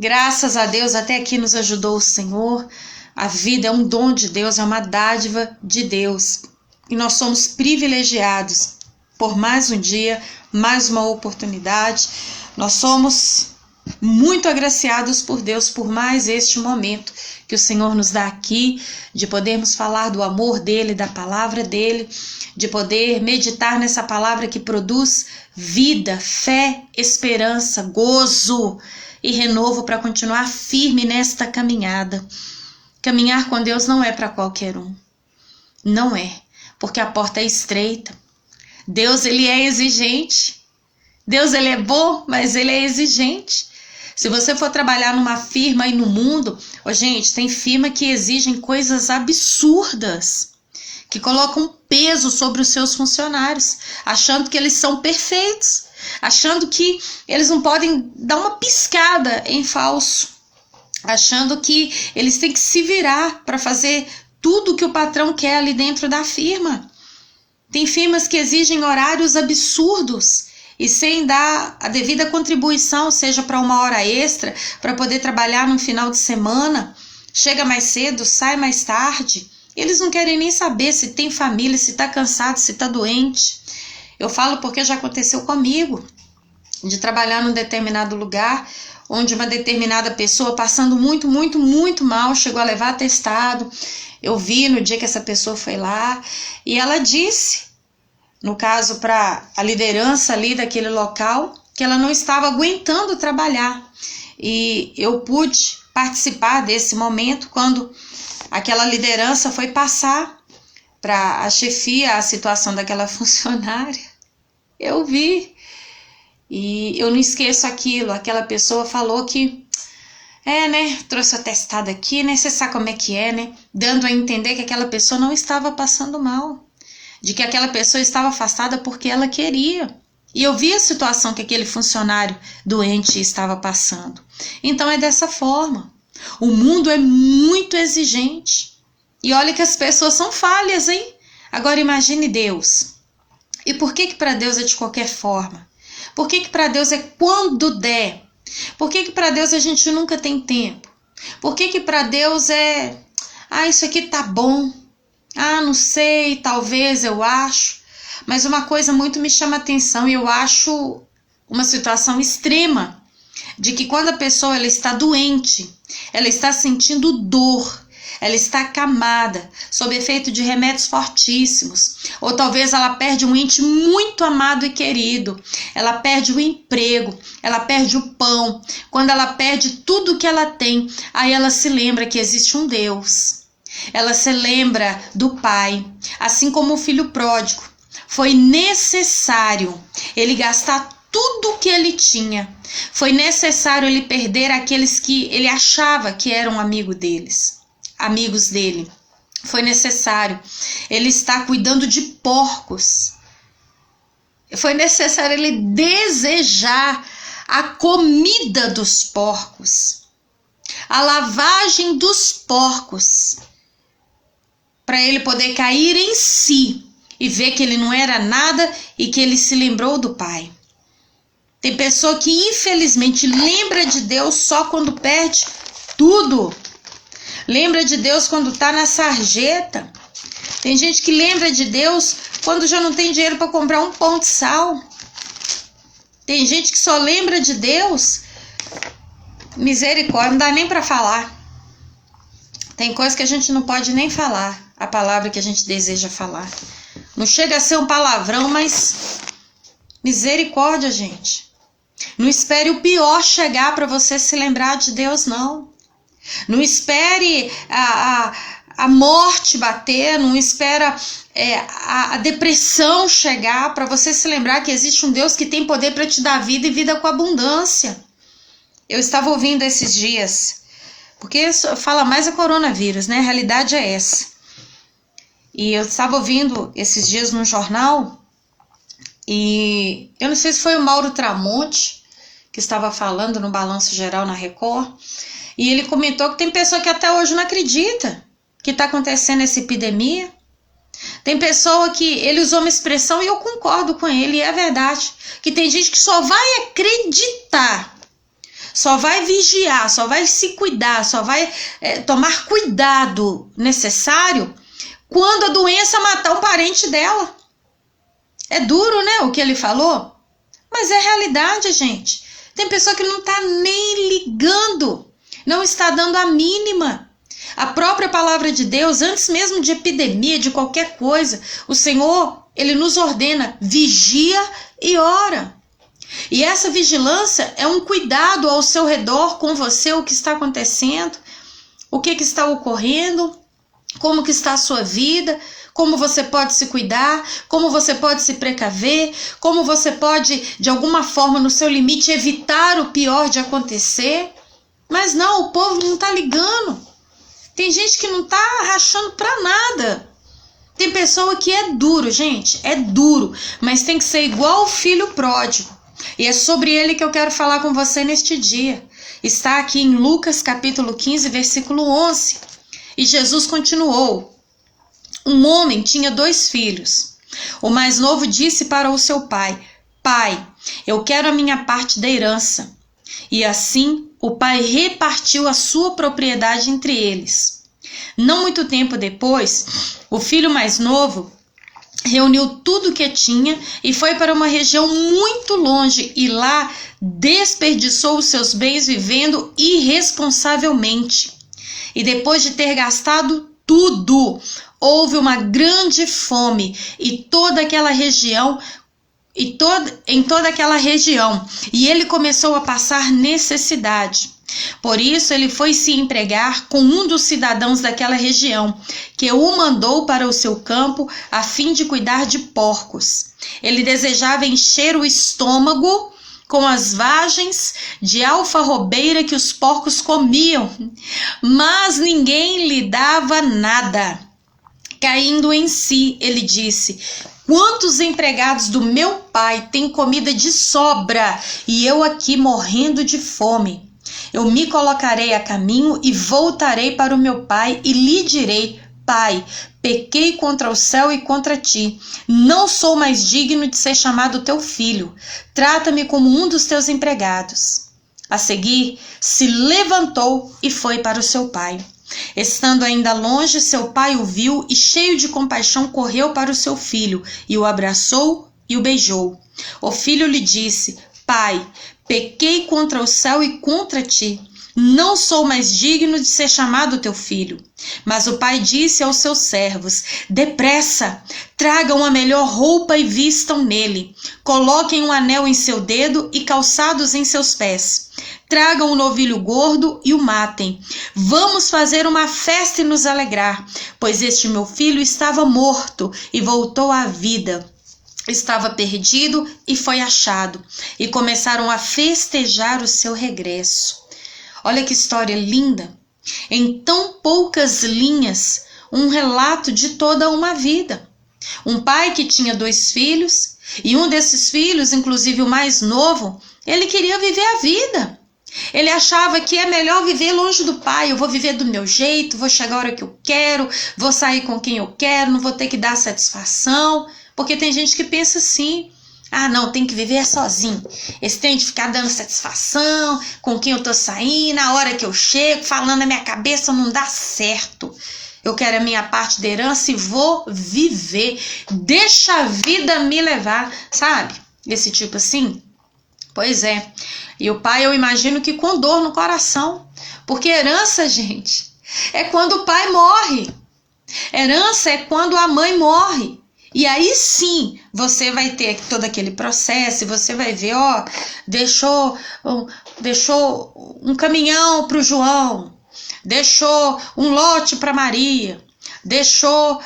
Graças a Deus, até aqui nos ajudou o Senhor. A vida é um dom de Deus, é uma dádiva de Deus. E nós somos privilegiados por mais um dia, mais uma oportunidade. Nós somos muito agraciados por Deus por mais este momento que o Senhor nos dá aqui, de podermos falar do amor dele, da palavra dele, de poder meditar nessa palavra que produz vida, fé, esperança, gozo e renovo para continuar firme nesta caminhada. Caminhar com Deus não é para qualquer um. Não é, porque a porta é estreita. Deus, ele é exigente. Deus, ele é bom, mas ele é exigente. Se você for trabalhar numa firma aí no mundo, gente, tem firma que exigem coisas absurdas, que colocam peso sobre os seus funcionários, achando que eles são perfeitos, achando que eles não podem dar uma piscada em falso, achando que eles têm que se virar para fazer tudo que o patrão quer ali dentro da firma. Tem firmas que exigem horários absurdos e sem dar a devida contribuição, seja para uma hora extra, para poder trabalhar no final de semana, chega mais cedo, sai mais tarde. Eles não querem nem saber se tem família, se está cansado, se está doente. Eu falo porque já aconteceu comigo, de trabalhar num determinado lugar, onde uma determinada pessoa passando muito mal, chegou a levar atestado. Eu vi no dia que essa pessoa foi lá e ela disse, no caso para a liderança ali daquele local, que ela não estava aguentando trabalhar. E eu pude participar desse momento quando aquela liderança foi passar para a chefia a situação daquela funcionária. Eu vi e eu não esqueço aquilo. Aquela pessoa falou que trouxe o atestado aqui, você sabe como é que é, né? Dando a entender que aquela pessoa não estava passando mal, de que aquela pessoa estava afastada porque ela queria. E eu vi a situação que aquele funcionário doente estava passando. Então é dessa forma. O mundo é muito exigente. E olha que as pessoas são falhas, hein? Agora imagine Deus. E por que para Deus é de qualquer forma? Por que para Deus é quando der? Por que para Deus a gente nunca tem tempo? Por que para Deus é... isso aqui tá bom. Não sei, talvez, eu acho. Mas uma coisa muito me chama a atenção e eu acho uma situação extrema, de que quando a pessoa ela está doente, ela está sentindo dor, ela está acamada, sob efeito de remédios fortíssimos, ou talvez ela perde um ente muito amado e querido, ela perde o emprego, ela perde o pão, quando ela perde tudo que ela tem, aí ela se lembra que existe um Deus. Ela se lembra do pai, assim como o filho pródigo. Foi necessário ele gastar tudo que ele tinha. Foi necessário ele perder aqueles que ele achava que eram amigos dele. Foi necessário ele estar cuidando de porcos. Foi necessário ele desejar a comida dos porcos, a lavagem dos porcos, para ele poder cair em si e ver que ele não era nada e que ele se lembrou do pai. Tem pessoa que infelizmente lembra de Deus só quando perde tudo. Lembra de Deus quando está na sarjeta. Tem gente que lembra de Deus quando já não tem dinheiro para comprar um pão de sal. Tem gente que só lembra de Deus, misericórdia, não dá nem para falar. Tem coisa que a gente não pode nem falar, a palavra que a gente deseja falar. Não chega a ser um palavrão, mas misericórdia, gente. Não espere o pior chegar para você se lembrar de Deus, não. Não espere a morte bater, não espera a depressão chegar para você se lembrar que existe um Deus que tem poder para te dar vida e vida com abundância. Eu estava ouvindo esses dias, porque fala mais a coronavírus, né? A realidade é essa. E eu estava ouvindo esses dias no jornal, e eu não sei se foi o Mauro Tramonte que estava falando no Balanço Geral na Record, e ele comentou que tem pessoa que até hoje não acredita que está acontecendo essa epidemia. Tem pessoa que ele usou uma expressão e eu concordo com ele, e é verdade, que tem gente que só vai acreditar só vai vigiar, só vai se cuidar, só vai tomar cuidado necessário quando a doença matar o parente dela. É duro, né, o que ele falou? Mas é realidade, gente. Tem pessoa que não está nem ligando, não está dando a mínima. A própria palavra de Deus, antes mesmo de epidemia, de qualquer coisa, o Senhor, Ele nos ordena, vigia e ora. E essa vigilância é um cuidado ao seu redor, com você, o que está acontecendo, o que está ocorrendo, como que está a sua vida, como você pode se cuidar, como você pode se precaver, como você pode, de alguma forma, no seu limite, evitar o pior de acontecer. Mas não, o povo não está ligando. Tem gente que não está rachando para nada. Tem pessoa que é duro, gente, é duro, mas tem que ser igual o filho pródigo. E é sobre ele que eu quero falar com você neste dia. Está aqui em Lucas capítulo 15, versículo 11. E Jesus continuou. Um homem tinha 2 filhos. O mais novo disse para o seu pai: Pai, eu quero a minha parte da herança. E assim o pai repartiu a sua propriedade entre eles. Não muito tempo depois, o filho mais novo reuniu tudo o que tinha e foi para uma região muito longe e lá desperdiçou os seus bens vivendo irresponsavelmente. E depois de ter gastado tudo, houve uma grande fome em toda aquela região, e ele começou a passar necessidade. Por isso ele foi se empregar com um dos cidadãos daquela região, que o mandou para o seu campo a fim de cuidar de porcos. Ele desejava encher o estômago com as vagens de alfarrobeira que os porcos comiam, mas ninguém lhe dava nada. Caindo em si, ele disse: Quantos empregados do meu pai têm comida de sobra e eu aqui morrendo de fome? Eu me colocarei a caminho e voltarei para o meu pai e lhe direi: Pai, pequei contra o céu e contra ti. Não sou mais digno de ser chamado teu filho. Trata-me como um dos teus empregados. A seguir, se levantou e foi para o seu pai. Estando ainda longe, seu pai o viu e, cheio de compaixão, correu para o seu filho e o abraçou e o beijou. O filho lhe disse: Pai, pequei contra o céu e contra ti. Não sou mais digno de ser chamado teu filho. Mas o pai disse aos seus servos: Depressa, tragam a melhor roupa e vistam nele. Coloquem um anel em seu dedo e calçados em seus pés. Tragam um novilho gordo e o matem. Vamos fazer uma festa e nos alegrar, pois este meu filho estava morto e voltou à vida. Estava perdido e foi achado. E começaram a festejar o seu regresso. Olha que história linda. Em tão poucas linhas, um relato de toda uma vida. Um pai que tinha 2 filhos, e um desses filhos, inclusive o mais novo, ele queria viver a vida. Ele achava que é melhor viver longe do pai. Eu vou viver do meu jeito, vou chegar a hora que eu quero, vou sair com quem eu quero, não vou ter que dar satisfação. Porque tem gente que pensa assim: ah, não, tem que viver sozinho. Esse tem de ficar dando satisfação com quem eu tô saindo, a hora que eu chego, falando na minha cabeça, não dá certo. Eu quero a minha parte da herança e vou viver. Deixa a vida me levar, sabe? Esse tipo assim. Pois é. E o pai, eu imagino que com dor no coração. Porque herança, gente, é quando o pai morre. Herança é quando a mãe morre. E aí sim, você vai ter todo aquele processo e você vai ver, ó, deixou um caminhão para o João, deixou um lote para Maria, deixou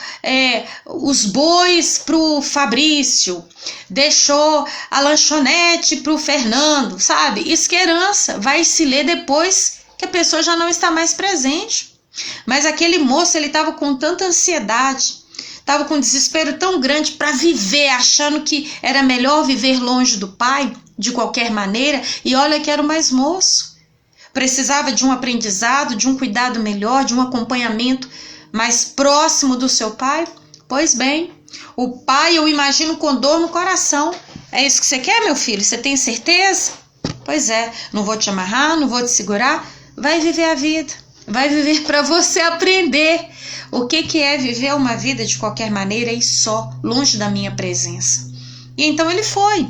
os bois para o Fabrício, deixou a lanchonete para o Fernando, sabe? Isso que é herança, vai se ler depois que a pessoa já não está mais presente. Mas aquele moço, ele estava com tanta ansiedade, estava com um desespero tão grande para viver, achando que era melhor viver longe do pai, de qualquer maneira, e olha que era o mais moço. Precisava de um aprendizado, de um cuidado melhor, de um acompanhamento mais próximo do seu pai. Pois bem, o pai, eu imagino, com dor no coração. É isso que você quer, meu filho? Você tem certeza? Pois é, não vou te amarrar, não vou te segurar. Vai viver a vida. Vai viver para você aprender o que é viver uma vida de qualquer maneira e só, longe da minha presença. E então ele foi.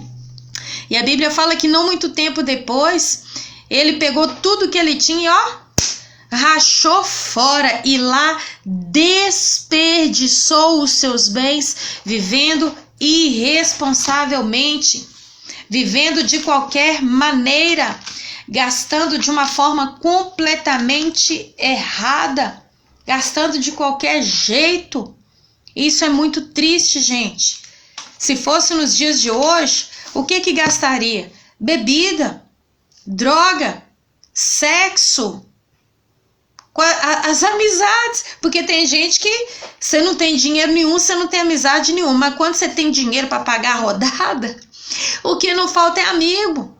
E a Bíblia fala que não muito tempo depois, ele pegou tudo que ele tinha e rachou fora e lá desperdiçou os seus bens vivendo irresponsavelmente, vivendo de qualquer maneira, gastando de uma forma completamente errada, gastando de qualquer jeito. Isso é muito triste, gente. Se fosse nos dias de hoje, o que gastaria? Bebida, droga, sexo, as amizades, porque tem gente que você não tem dinheiro nenhum, você não tem amizade nenhuma, mas quando você tem dinheiro para pagar a rodada, o que não falta é amigo.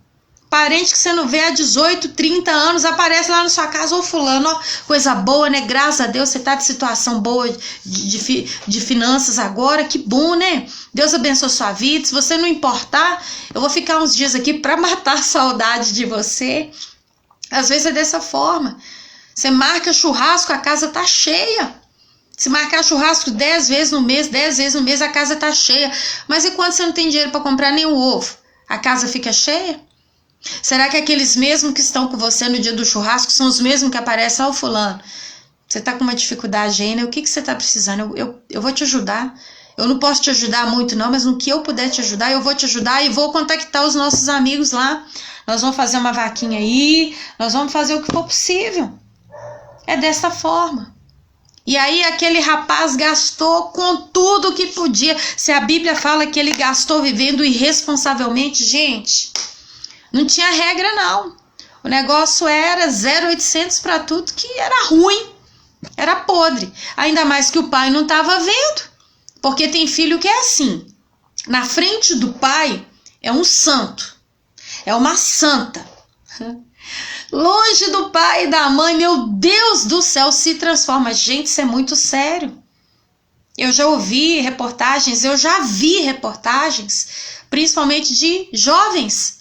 Parente que você não vê há 18, 30 anos, aparece lá na sua casa, fulano, coisa boa, né? Graças a Deus, você tá de situação boa de finanças agora, que bom, né? Deus abençoe sua vida. Se você não importar, eu vou ficar uns dias aqui para matar a saudade de você. Às vezes é dessa forma. Você marca churrasco, a casa tá cheia. Se marcar churrasco 10 vezes no mês, 10 vezes no mês, a casa tá cheia. Mas e quando você não tem dinheiro para comprar nem o ovo? A casa fica cheia? Será que aqueles mesmos que estão com você no dia do churrasco são os mesmos que aparecem? Fulano, você tá com uma dificuldade aí, né? O que você tá precisando? Eu vou te ajudar. Eu não posso te ajudar muito não, mas no que eu puder te ajudar, eu vou te ajudar e vou contactar os nossos amigos lá. Nós vamos fazer uma vaquinha aí, nós vamos fazer o que for possível. É dessa forma. E aí aquele rapaz gastou com tudo que podia. Se a Bíblia fala que ele gastou vivendo irresponsavelmente, gente, não tinha regra não. O negócio era 0800 para tudo, que era ruim, era podre. Ainda mais que o pai não estava vendo. Porque tem filho que é assim. Na frente do pai é um santo, é uma santa. Longe do pai e da mãe, meu Deus do céu, se transforma. Gente, isso é muito sério. Eu já ouvi reportagens, eu já vi reportagens, principalmente de jovens,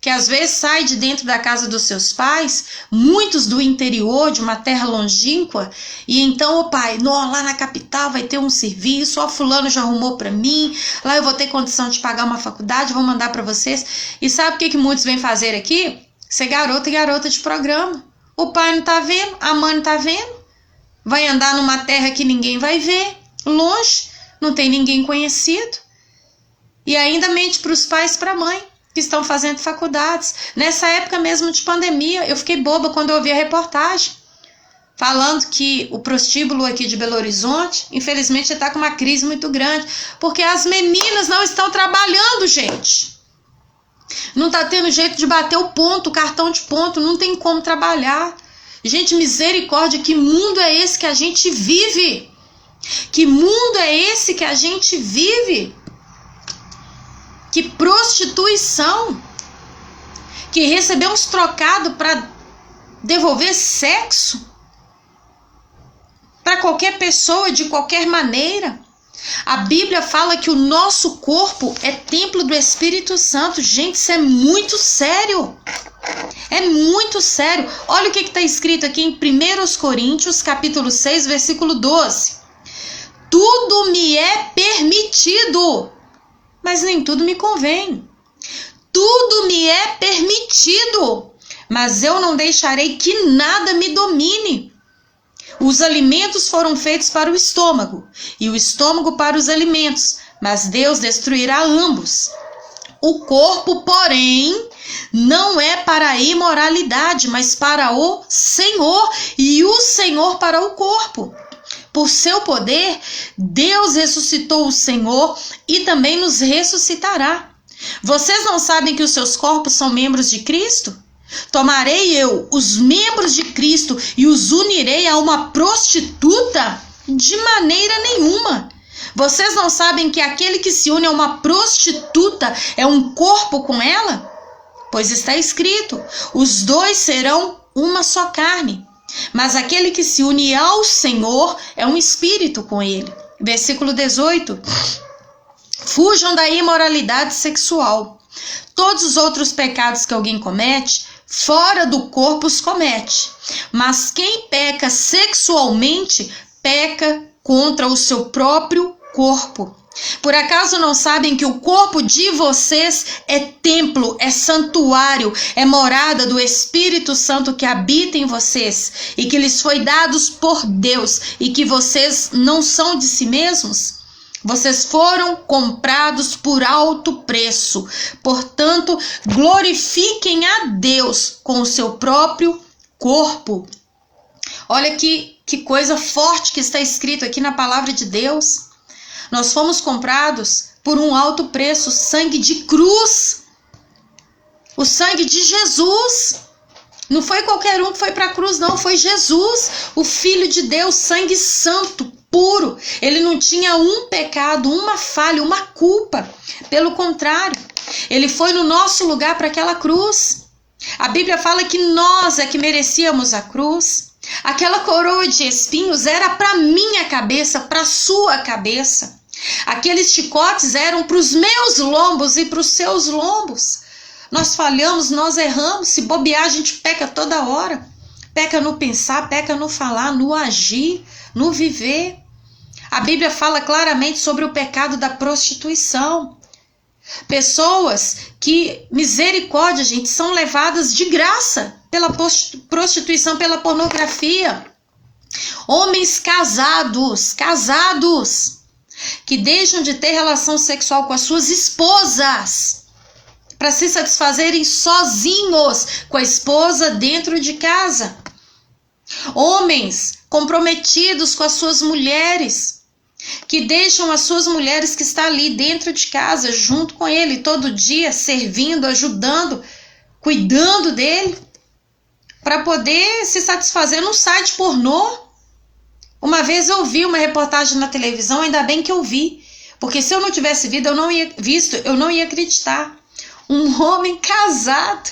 que às vezes saem de dentro da casa dos seus pais, muitos do interior, de uma terra longínqua, e então o pai, lá na capital vai ter um serviço, fulano já arrumou para mim, lá eu vou ter condição de pagar uma faculdade, vou mandar para vocês. E sabe o que muitos vêm fazer aqui? Ser garota e garota de programa. O pai não tá vendo, a mãe não tá vendo, vai andar numa terra que ninguém vai ver, longe, não tem ninguém conhecido, e ainda mente para os pais e para a mãe, que estão fazendo faculdades. Nessa época mesmo de pandemia, eu fiquei boba quando eu ouvi a reportagem, falando que o prostíbulo aqui de Belo Horizonte, infelizmente, está com uma crise muito grande, porque as meninas não estão trabalhando, gente. Não está tendo jeito de bater o ponto, o cartão de ponto, não tem como trabalhar. Gente, misericórdia, que mundo é esse que a gente vive? Que mundo é esse que a gente vive? Que prostituição, que receber uns trocados para devolver sexo para qualquer pessoa, de qualquer maneira. A Bíblia fala que o nosso corpo é templo do Espírito Santo. Gente, isso é muito sério. É muito sério. Olha o que está escrito aqui em 1 Coríntios, capítulo 6, versículo 12. Tudo me é permitido, mas nem tudo me convém. Tudo me é permitido, mas eu não deixarei que nada me domine. Os alimentos foram feitos para o estômago, e o estômago para os alimentos, mas Deus destruirá ambos. O corpo, porém, não é para a imoralidade, mas para o Senhor, e o Senhor para o corpo. Por seu poder, Deus ressuscitou o Senhor e também nos ressuscitará. Vocês não sabem que os seus corpos são membros de Cristo? Tomarei eu os membros de Cristo e os unirei a uma prostituta? De maneira nenhuma. Vocês não sabem que aquele que se une a uma prostituta é um corpo com ela? Pois está escrito, os dois serão uma só carne. Mas aquele que se une ao Senhor é um espírito com ele. Versículo 18. Fujam da imoralidade sexual. Todos os outros pecados que alguém comete, fora do corpo os comete. Mas quem peca sexualmente, peca contra o seu próprio corpo. Por acaso não sabem que o corpo de vocês é templo, é santuário, é morada do Espírito Santo que habita em vocês e que lhes foi dados por Deus e que vocês não são de si mesmos? Vocês foram comprados por alto preço. Portanto, glorifiquem a Deus com o seu próprio corpo. Olha que coisa forte que está escrito aqui na palavra de Deus. Nós fomos comprados por um alto preço, sangue de cruz. O sangue de Jesus. Não foi qualquer um que foi para a cruz, não. Foi Jesus, o Filho de Deus, sangue santo, puro. Ele não tinha um pecado, uma falha, uma culpa. Pelo contrário, ele foi no nosso lugar para aquela cruz. A Bíblia fala que nós é que merecíamos a cruz. Aquela coroa de espinhos era para minha cabeça, para sua cabeça. Aqueles chicotes eram para os meus lombos e para os seus lombos. Nós falhamos, nós erramos. Se bobear, a gente peca toda hora. Peca no pensar, peca no falar, no agir, no viver. A Bíblia fala claramente sobre o pecado da prostituição. Pessoas que, misericórdia, gente, são levadas de graça pela prostituição, pela pornografia. Homens casados, que deixam de ter relação sexual com as suas esposas para se satisfazerem sozinhos com a esposa dentro de casa. Homens comprometidos com as suas mulheres, que deixam as suas mulheres que estão ali dentro de casa, junto com ele, todo dia, servindo, ajudando, cuidando dele, para poder se satisfazer num site pornô. Uma vez eu vi uma reportagem na televisão, ainda bem que eu vi, porque se eu não tivesse visto, eu não ia acreditar. Um homem casado,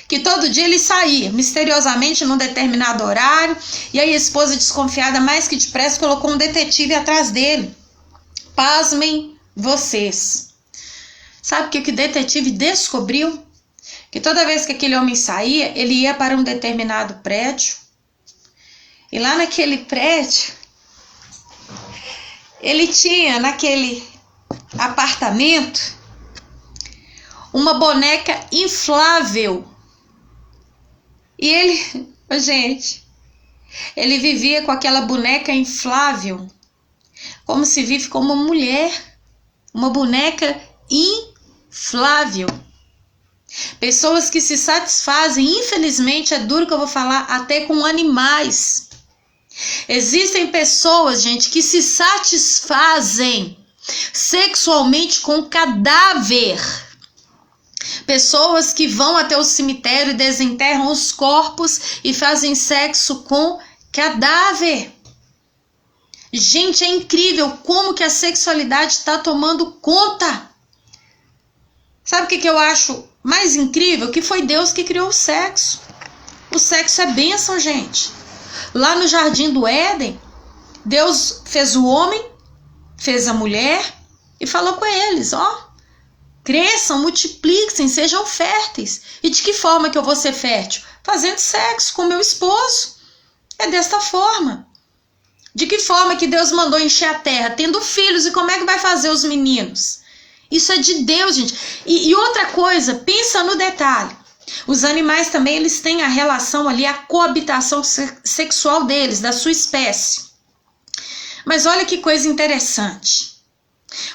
que todo dia ele saía, misteriosamente, num determinado horário, e aí a esposa, desconfiada mais que depressa, colocou um detetive atrás dele. Pasmem vocês. Sabe o que o detetive descobriu? Que toda vez que aquele homem saía, ele ia para um determinado prédio, e lá naquele prédio, ele tinha naquele apartamento uma boneca inflável. E ele, gente, ele vivia com aquela boneca inflável, como se vive com uma mulher, uma boneca inflável. Pessoas que se satisfazem, infelizmente, é duro que eu vou falar, até com animais. Existem pessoas, gente, que se satisfazem sexualmente com cadáver. Pessoas que vão até o cemitério e desenterram os corpos e fazem sexo com cadáver. Gente, é incrível como que a sexualidade está tomando conta. Sabe o que eu acho mais incrível? Que foi Deus que criou o sexo. O sexo é bênção, gente. Lá no Jardim do Éden, Deus fez o homem, fez a mulher e falou com eles, ó, cresçam, multipliquem, sejam férteis. E de que forma que eu vou ser fértil? Fazendo sexo com meu esposo. É desta forma. De que forma que Deus mandou encher a terra? Tendo filhos. E como é que vai fazer os meninos? Isso é de Deus, gente. E outra coisa, pensa no detalhe. Os animais também, eles têm a relação ali, a coabitação sexual deles, da sua espécie. Mas olha que coisa interessante.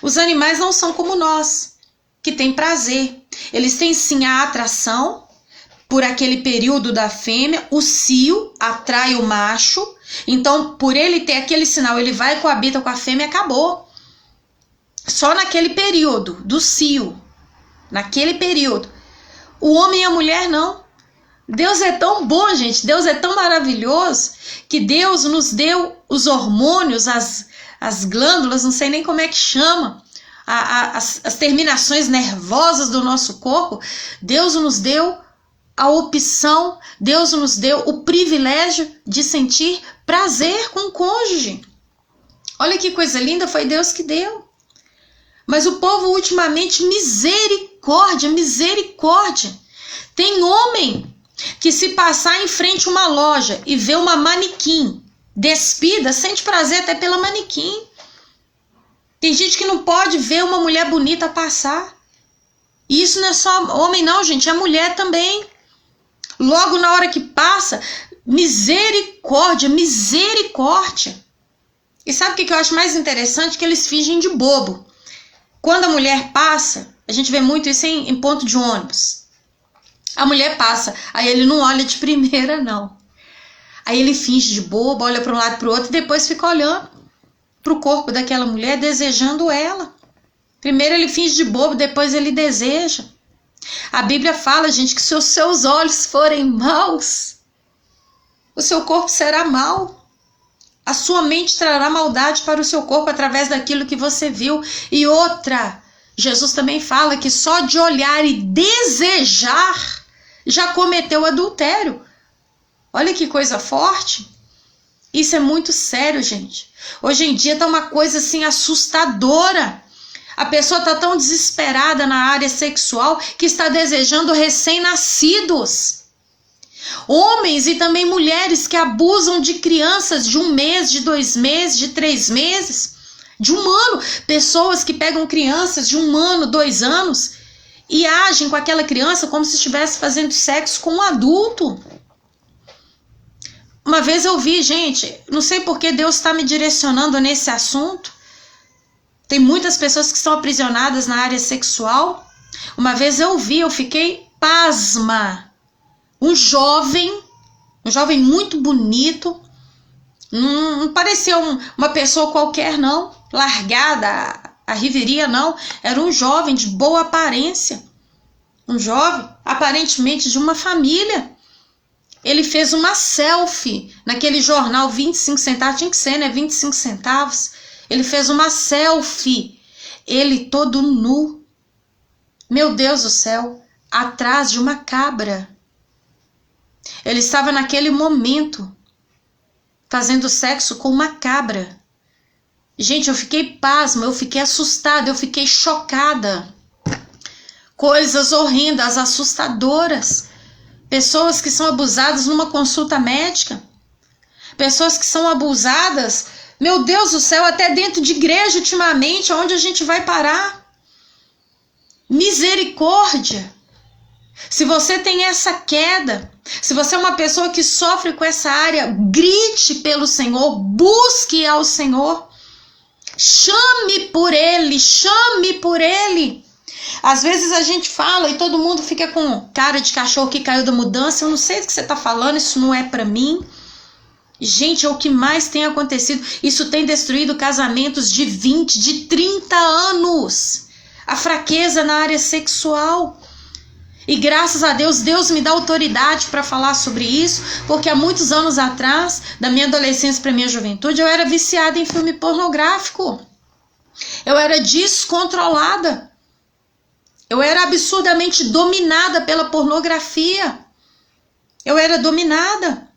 Os animais não são como nós, que têm prazer. Eles têm sim a atração por aquele período da fêmea, o cio atrai o macho, então por ele ter aquele sinal, ele vai e coabita com a fêmea e acabou. Só naquele período do cio, naquele período. O homem e a mulher não. Deus é tão bom, gente, Deus é tão maravilhoso, que Deus nos deu os hormônios, as glândulas, não sei nem como é que chama, as terminações nervosas do nosso corpo. Deus nos deu a opção, Deus nos deu o privilégio de sentir prazer com o cônjuge. Olha que coisa linda, foi Deus que deu. Mas o povo ultimamente, misericórdia, misericórdia, misericórdia. Tem homem que se passar em frente a uma loja e ver uma manequim despida, sente prazer até pela manequim. Tem gente que não pode ver uma mulher bonita passar. E isso não é só homem não, gente, é mulher também. Logo na hora que passa, misericórdia, misericórdia. E sabe o que eu acho mais interessante? Que eles fingem de bobo. Quando a mulher passa, a gente vê muito isso em ponto de ônibus. A mulher passa, aí ele não olha de primeira não. Aí ele finge de bobo, olha para um lado e para o outro e depois fica olhando para o corpo daquela mulher, desejando ela. Primeiro ele finge de bobo, depois ele deseja. A Bíblia fala, gente, que se os seus olhos forem maus, o seu corpo será mau. A sua mente trará maldade para o seu corpo através daquilo que você viu. E outra, Jesus também fala que só de olhar e desejar já cometeu adultério. Olha que coisa forte. Isso é muito sério, gente. Hoje em dia tá uma coisa assim assustadora. A pessoa tá tão desesperada na área sexual que está desejando recém-nascidos. Homens e também mulheres que abusam de crianças de 1 mês, de 2 meses, de 3 meses, de 1 ano. Pessoas que pegam crianças de 1 ano, 2 anos e agem com aquela criança como se estivesse fazendo sexo com um adulto. Uma vez eu vi, gente, não sei por que Deus está me direcionando nesse assunto. Tem muitas pessoas que estão aprisionadas na área sexual. Uma vez eu vi, eu fiquei pasma. Um jovem muito bonito, não parecia uma pessoa qualquer não, largada, a riveria não, era um jovem de boa aparência, um jovem aparentemente de uma família. Ele fez uma selfie naquele jornal 25 centavos, tinha que ser, né, 25 centavos, ele fez uma selfie, ele todo nu, meu Deus do céu, atrás de uma cabra. Ele estava naquele momento fazendo sexo com uma cabra. Gente, eu fiquei pasma, eu fiquei assustada, eu fiquei chocada. Coisas horrendas, assustadoras. Pessoas que são abusadas numa consulta médica. Pessoas que são abusadas, meu Deus do céu, até dentro de igreja ultimamente, onde a gente vai parar? Misericórdia. Se você tem essa queda, se você é uma pessoa que sofre com essa área, grite pelo Senhor, busque ao Senhor, chame por Ele, chame por Ele. Às vezes a gente fala e todo mundo fica com cara de cachorro que caiu da mudança, eu não sei do que você está falando, isso não é para mim. Gente, é o que mais tem acontecido, isso tem destruído casamentos de 20, de 30 anos, a fraqueza na área sexual. E graças a Deus, Deus me dá autoridade para falar sobre isso, porque há muitos anos atrás, da minha adolescência para minha juventude, eu era viciada em filme pornográfico. Eu era descontrolada. Eu era absurdamente dominada pela pornografia. Eu era dominada.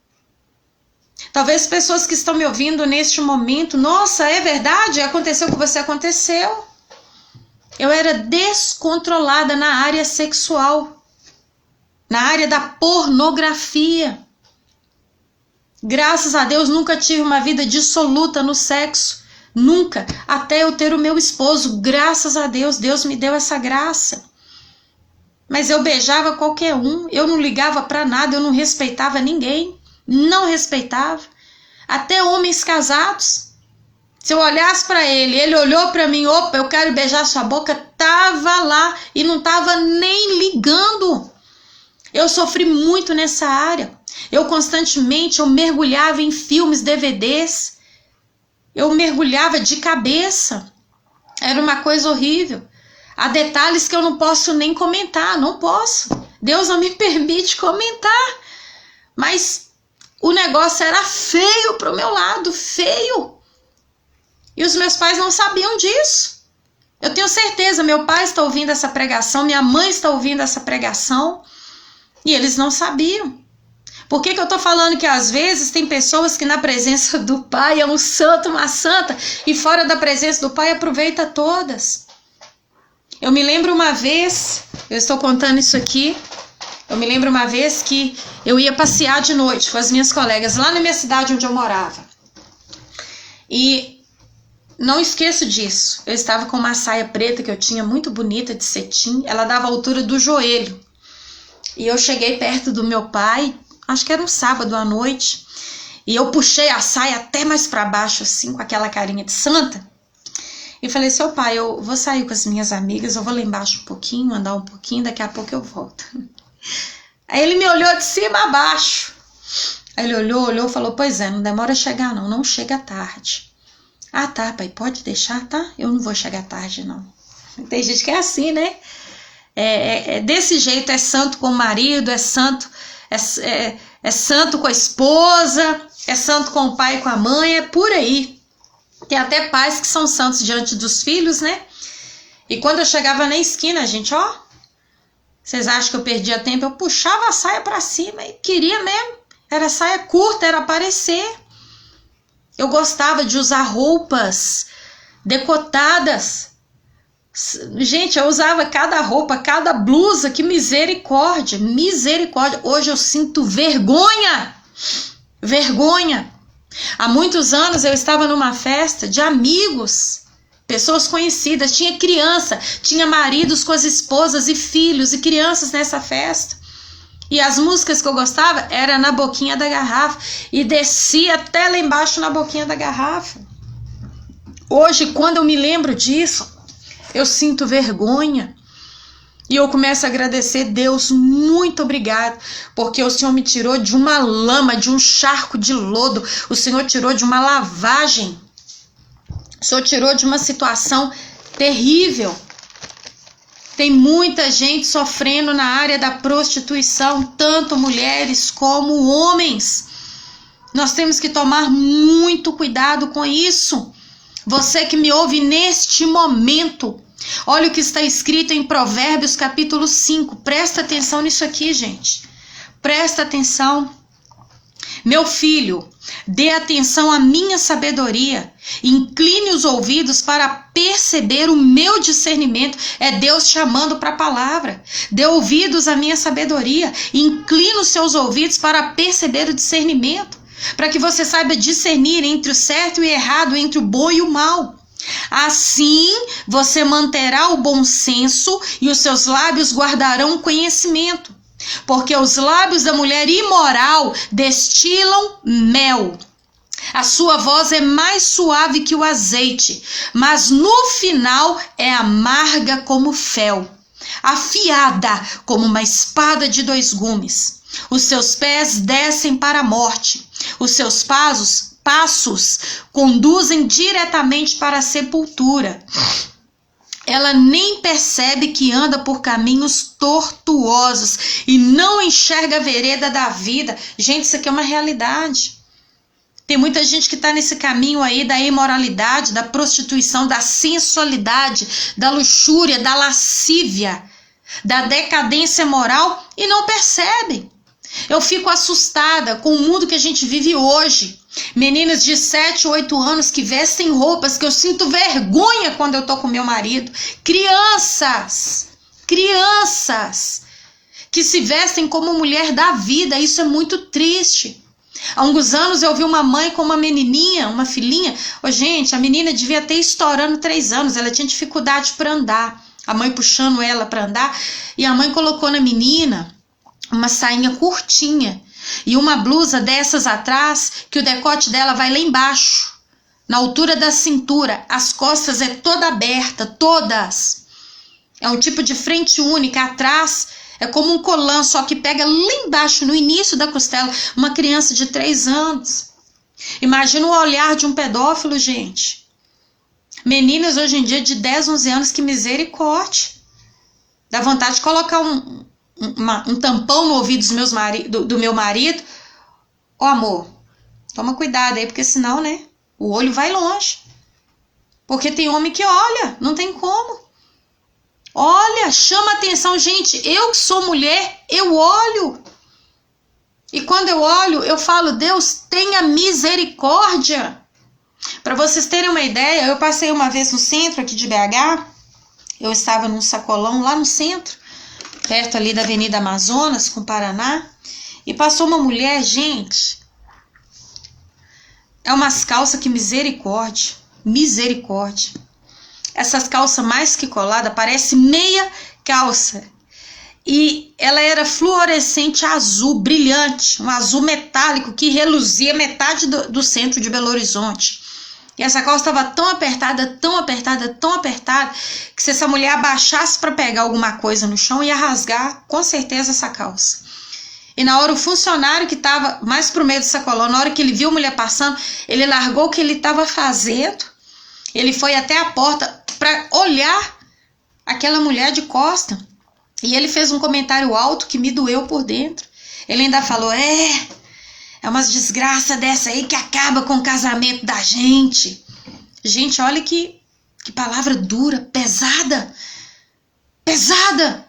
Talvez pessoas que estão me ouvindo neste momento, nossa, é verdade? Aconteceu com você? Aconteceu. Eu era descontrolada na área sexual. Na área da pornografia. Graças a Deus, nunca tive uma vida dissoluta no sexo. Nunca. Até eu ter o meu esposo. Graças a Deus, Deus me deu essa graça. Mas eu beijava qualquer um. Eu não ligava para nada. Eu não respeitava ninguém. Não respeitava. Até homens casados. Se eu olhasse para ele, ele olhou para mim. Opa, eu quero beijar sua boca. Tava lá e não tava nem ligando. Eu sofri muito nessa área. Eu constantemente mergulhava em filmes, DVDs. Eu mergulhava de cabeça. Era uma coisa horrível. Há detalhes que eu não posso nem comentar. Não posso. Deus não me permite comentar. Mas o negócio era feio para o meu lado. Feio. E os meus pais não sabiam disso. Eu tenho certeza. Meu pai está ouvindo essa pregação. Minha mãe está ouvindo essa pregação. E eles não sabiam. Por que eu estou falando que às vezes tem pessoas que na presença do Pai é um santo, uma santa, e fora da presença do Pai aproveita todas? Eu me lembro uma vez, eu estou contando isso aqui, eu me lembro uma vez que eu ia passear de noite com as minhas colegas lá na minha cidade onde eu morava. E não esqueço disso, eu estava com uma saia preta que eu tinha muito bonita de cetim, ela dava a altura do joelho. E eu cheguei perto do meu pai, acho que era um sábado à noite, e eu puxei a saia até mais para baixo, assim, com aquela carinha de santa. E falei, seu pai, eu vou sair com as minhas amigas, eu vou lá embaixo um pouquinho, andar um pouquinho, daqui a pouco eu volto. Aí ele me olhou de cima a baixo. Aí ele olhou e falou, pois é, não demora a chegar não, não chega tarde. Ah, tá, pai, pode deixar, tá? Eu não vou chegar tarde, não. Tem gente que é assim, né? É desse jeito, é santo com o marido, é santo com a esposa, é santo com o pai e com a mãe, é por aí. Tem até pais que são santos diante dos filhos, né? E quando eu chegava na esquina, gente, ó, vocês acham que eu perdia tempo? Eu puxava a saia pra cima e queria mesmo. Era saia curta, era aparecer. Eu gostava de usar roupas decotadas. Gente, eu usava cada roupa, cada blusa, que misericórdia, misericórdia. Hoje eu sinto vergonha, vergonha. Há muitos anos eu estava numa festa de amigos, pessoas conhecidas, tinha criança, tinha maridos com as esposas e filhos e crianças nessa festa. E as músicas que eu gostava era Na Boquinha da Garrafa e descia até lá embaixo na boquinha da garrafa. Hoje, quando eu me lembro disso, eu sinto vergonha. E eu começo a agradecer, Deus, muito obrigado, porque o Senhor me tirou de uma lama, de um charco de lodo, o Senhor tirou de uma lavagem, o Senhor tirou de uma situação terrível. Tem muita gente sofrendo na área da prostituição, tanto mulheres como homens. Nós temos que tomar muito cuidado com isso. Você que me ouve neste momento, olha o que está escrito em Provérbios capítulo 5. Presta atenção nisso aqui, gente. Presta atenção. Meu filho, dê atenção à minha sabedoria. Incline os ouvidos para perceber o meu discernimento. É Deus chamando para a palavra. Dê ouvidos à minha sabedoria. Incline os seus ouvidos para perceber o discernimento. Para que você saiba discernir entre o certo e o errado, entre o bom e o mal. Assim você manterá o bom senso e os seus lábios guardarão o conhecimento. Porque os lábios da mulher imoral destilam mel. A sua voz é mais suave que o azeite, mas no final é amarga como fel, afiada como uma espada de 2 gumes. Os seus pés descem para a morte, os seus passos conduzem diretamente para a sepultura. Ela nem percebe que anda por caminhos tortuosos e não enxerga a vereda da vida. Gente, isso aqui é uma realidade. Tem muita gente que está nesse caminho aí da imoralidade, da prostituição, da sensualidade, da luxúria, da lascívia, da decadência moral e não percebe. Eu fico assustada com o mundo que a gente vive hoje. Meninas de 7, 8 anos que vestem roupas que eu sinto vergonha quando eu tô com meu marido. Crianças que se vestem como mulher da vida. Isso é muito triste. Há alguns anos eu vi uma mãe com uma menininha, uma filhinha. Gente, a menina devia ter estourando 3 anos. Ela tinha dificuldade para andar. A mãe puxando ela para andar. E a mãe colocou na menina uma sainha curtinha e uma blusa dessas atrás, que o decote dela vai lá embaixo, na altura da cintura, as costas é toda aberta, todas. É um tipo de frente única, atrás é como um colã, só que pega lá embaixo, no início da costela, uma criança de 3 anos. Imagina o olhar de um pedófilo, gente. Meninas hoje em dia de 10, 11 anos, que misericórdia. Dá vontade de colocar um tampão no ouvido do meu marido. Ó, amor, toma cuidado aí, porque senão, né, o olho vai longe. Porque tem homem que olha, não tem como. Olha, chama atenção, gente. Eu que sou mulher, eu olho. E quando eu olho, eu falo, Deus, tenha misericórdia. Para vocês terem uma ideia, eu passei uma vez no centro aqui de BH eu estava num sacolão lá no centro, perto ali da Avenida Amazonas, com Paraná, e passou uma mulher, gente, é umas calças que misericórdia, misericórdia. Essas calças mais que colada, parece meia calça. E ela era fluorescente azul, brilhante, um azul metálico que reluzia metade do centro de Belo Horizonte. E essa calça estava tão apertada, tão apertada, tão apertada, que se essa mulher abaixasse para pegar alguma coisa no chão, ia rasgar com certeza essa calça. E na hora o funcionário que estava mais pro meio do sacolão, na hora que ele viu a mulher passando, ele largou o que ele estava fazendo, ele foi até a porta para olhar aquela mulher de costa. E ele fez um comentário alto que me doeu por dentro. Ele ainda falou, é umas desgraças dessa aí que acaba com o casamento da gente. Gente, olha que palavra dura, pesada. Pesada.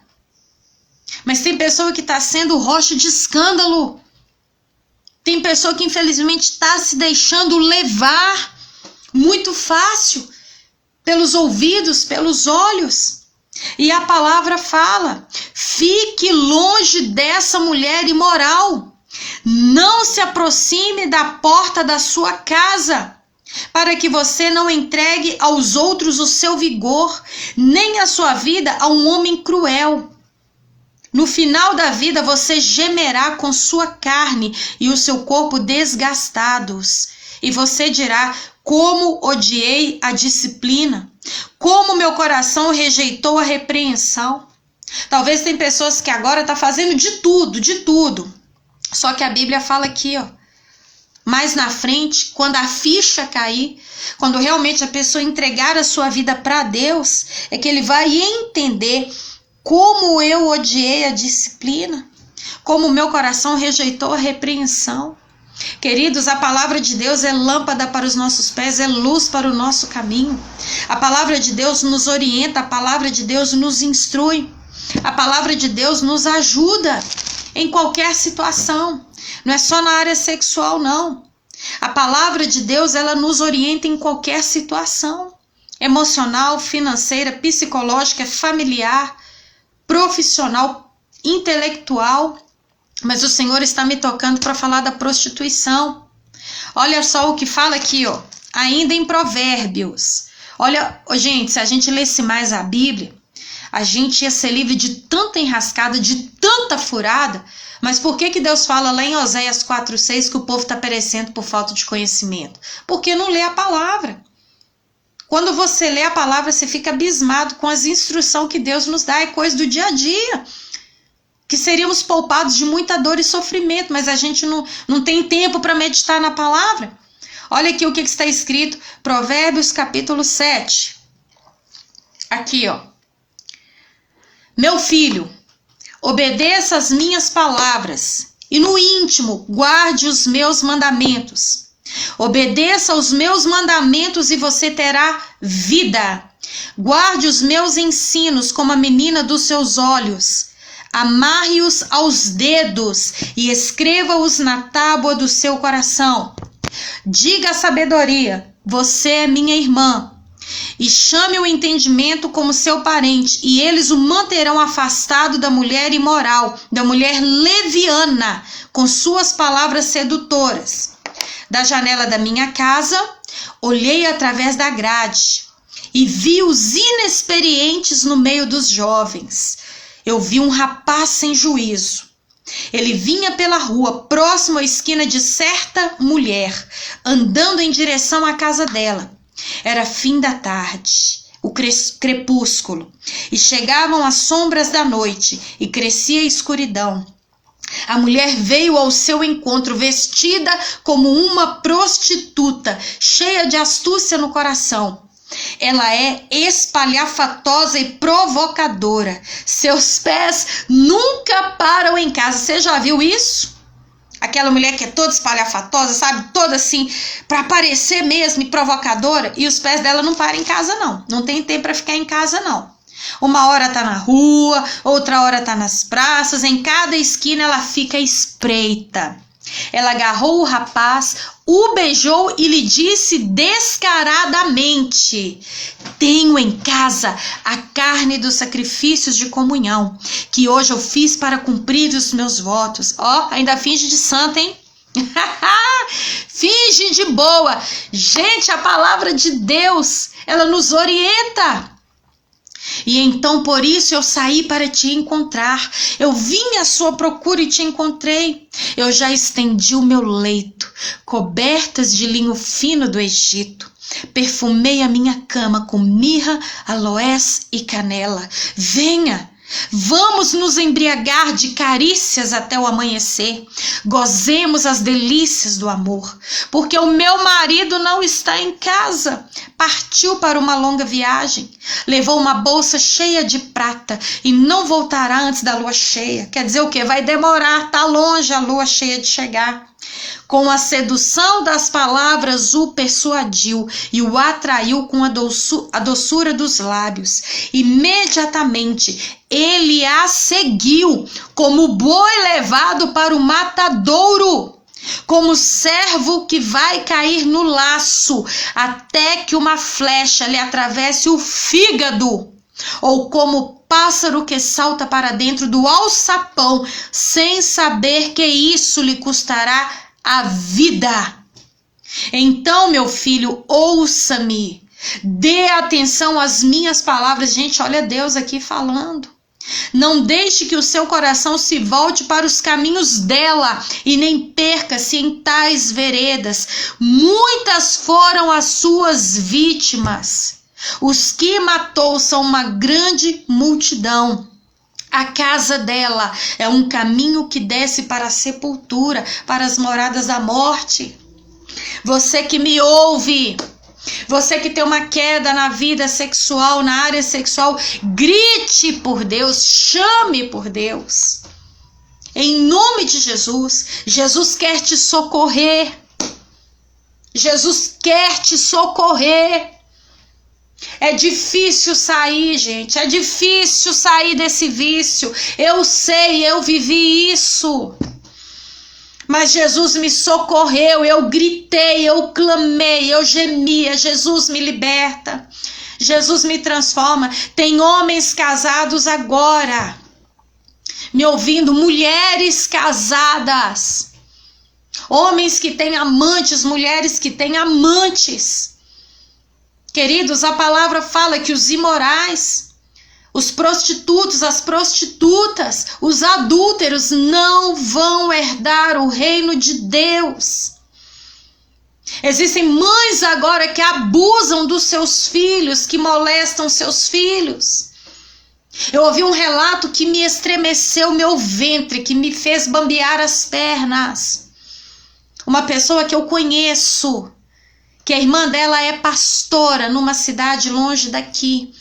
Mas tem pessoa que está sendo rocha de escândalo. Tem pessoa que infelizmente está se deixando levar muito fácil pelos ouvidos, pelos olhos. E a palavra fala, fique longe dessa mulher imoral, não se aproxime da porta da sua casa, para que você não entregue aos outros o seu vigor, nem a sua vida a um homem cruel. No final da vida você gemerá com sua carne e o seu corpo desgastados, e você dirá, como odiei a disciplina, como meu coração rejeitou a repreensão. Talvez tem pessoas que agora estão fazendo de tudo. Só que a Bíblia fala aqui, ó, mais na frente, quando a ficha cair, quando realmente a pessoa entregar a sua vida para Deus, é que ele vai entender como eu odiei a disciplina, como meu coração rejeitou a repreensão. Queridos, a palavra de Deus é lâmpada para os nossos pés, é luz para o nosso caminho. A palavra de Deus nos orienta, a palavra de Deus nos instrui, a palavra de Deus nos ajuda em qualquer situação. Não é só na área sexual, não. A palavra de Deus, ela nos orienta em qualquer situação. Emocional, financeira, psicológica, familiar, profissional, intelectual. Mas o Senhor está me tocando para falar da prostituição. Olha só o que fala aqui, ó, ainda em Provérbios. Olha, gente, se a gente lesse mais a Bíblia, a gente ia ser livre de tanta enrascada, de tanta furada. Mas por que Deus fala lá em Oséias 4:6 que o povo está perecendo por falta de conhecimento? Porque não lê a palavra. Quando você lê a palavra, você fica abismado com as instruções que Deus nos dá, é coisa do dia a dia. Que seríamos poupados de muita dor e sofrimento, mas a gente não tem tempo para meditar na palavra. Olha aqui o que está escrito, Provérbios capítulo 7. Aqui, ó. Meu filho, obedeça as minhas palavras e no íntimo guarde os meus mandamentos. Obedeça aos meus mandamentos e você terá vida. Guarde os meus ensinos como a menina dos seus olhos. Amarre-os aos dedos e escreva-os na tábua do seu coração. Diga a sabedoria, você é minha irmã. E chame o entendimento como seu parente, e eles o manterão afastado da mulher imoral, da mulher leviana, com suas palavras sedutoras. Da janela da minha casa, olhei através da grade e vi os inexperientes no meio dos jovens. Eu vi um rapaz sem juízo. Ele vinha pela rua, próximo à esquina de certa mulher, andando em direção à casa dela. Era fim da tarde, o crepúsculo, e chegavam as sombras da noite, e crescia a escuridão. A mulher veio ao seu encontro, vestida como uma prostituta, cheia de astúcia no coração. Ela é espalhafatosa e provocadora. Seus pés nunca param em casa. Você já viu isso? Aquela mulher que é toda espalhafatosa, sabe? Toda assim, para parecer mesmo e provocadora. E os pés dela não param em casa, não. Não tem tempo para ficar em casa, não. Uma hora tá na rua, outra hora tá nas praças. Em cada esquina ela fica espreita. Ela agarrou o rapaz, o beijou e lhe disse descaradamente: tenho em casa a carne dos sacrifícios de comunhão, que hoje eu fiz para cumprir os meus votos. Ó, ainda finge de santa, hein? Finge de boa. Gente, a palavra de Deus, ela nos orienta. E então por isso eu saí para te encontrar. Eu vim à sua procura e te encontrei. Eu já estendi o meu leito, cobertas de linho fino do Egito. Perfumei a minha cama com mirra, aloés e canela. Venha, vamos nos embriagar de carícias até o amanhecer. Gozemos as delícias do amor, porque o meu marido não está em casa. Partiu para uma longa viagem, levou uma bolsa cheia de prata e não voltará antes da lua cheia. Quer dizer o quê? Vai demorar, tá longe a lua cheia de chegar. Com a sedução das palavras o persuadiu e o atraiu com a doçura dos lábios. Imediatamente ele a seguiu como boi levado para o matadouro, como servo que vai cair no laço até que uma flecha lhe atravesse o fígado, ou como pássaro que salta para dentro do alçapão sem saber que isso lhe custará a vida. Então, meu filho, ouça-me, dê atenção às minhas palavras. Gente, olha Deus aqui falando. Não deixe que o seu coração se volte para os caminhos dela e nem perca-se em tais veredas. Muitas foram as suas vítimas. Os que matou são uma grande multidão. A casa dela é um caminho que desce para a sepultura, para as moradas da morte. Você que me ouve, você que tem uma queda na vida sexual, na área sexual, grite por Deus, chame por Deus. Em nome de Jesus, Jesus quer te socorrer. Jesus quer te socorrer. É difícil sair, gente, é difícil sair desse vício. Eu sei, eu vivi isso. Mas Jesus me socorreu, eu gritei, eu clamei, eu gemia. Jesus me liberta, Jesus me transforma. Tem homens casados agora, me ouvindo, mulheres casadas, homens que têm amantes, mulheres que têm amantes. Queridos, a palavra fala que os imorais, os prostitutos, as prostitutas, os adúlteros não vão herdar o reino de Deus. Existem mães agora que abusam dos seus filhos, que molestam seus filhos. Eu ouvi um relato que me estremeceu meu ventre, que me fez bambear as pernas. Uma pessoa que eu conheço, que a irmã dela é pastora numa cidade longe daqui.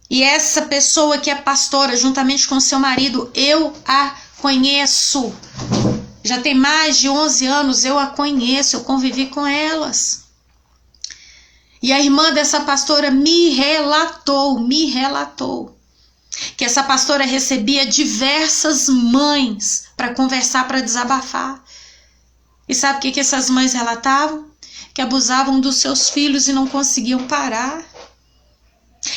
E essa pessoa que é pastora, juntamente com seu marido, eu a conheço. Já tem mais de 11 anos, eu a conheço, eu convivi com elas. E a irmã dessa pastora me relatou que essa pastora recebia diversas mães para conversar, para desabafar. E sabe o que essas mães relatavam? Que abusavam dos seus filhos e não conseguiam parar.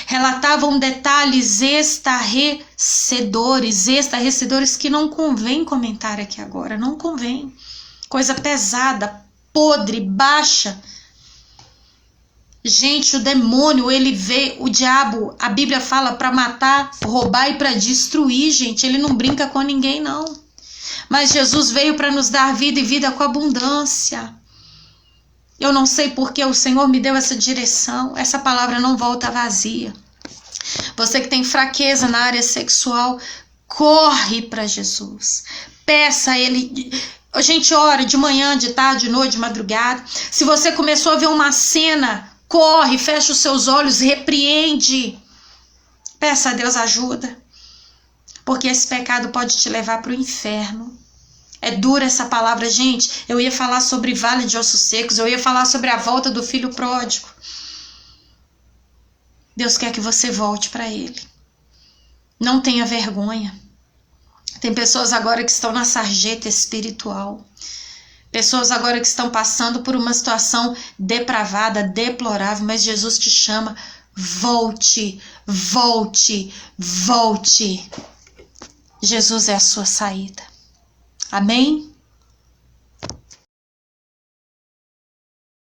Relatavam detalhes estarrecedores que não convém comentar aqui agora, não convém. Coisa pesada, podre, baixa. Gente, o demônio, ele vê, o diabo, a Bíblia fala para matar, roubar e para destruir, gente. Ele não brinca com ninguém, não. Mas Jesus veio para nos dar vida e vida com abundância. Eu não sei porque o Senhor me deu essa direção. Essa palavra não volta vazia. Você que tem fraqueza na área sexual, corre para Jesus. Peça a Ele. A gente ora de manhã, de tarde, de noite, de madrugada. Se você começou a ver uma cena, corre, fecha os seus olhos, repreende. Peça a Deus ajuda. Porque esse pecado pode te levar para o inferno. É dura essa palavra, gente. Eu ia falar sobre vale de ossos secos, eu ia falar sobre a volta do filho pródigo. Deus quer que você volte para Ele. Não tenha vergonha. Tem pessoas agora que estão na sarjeta espiritual. Pessoas agora que estão passando por uma situação depravada, deplorável, mas Jesus te chama, volte, volte, volte. Jesus é a sua saída. Amém?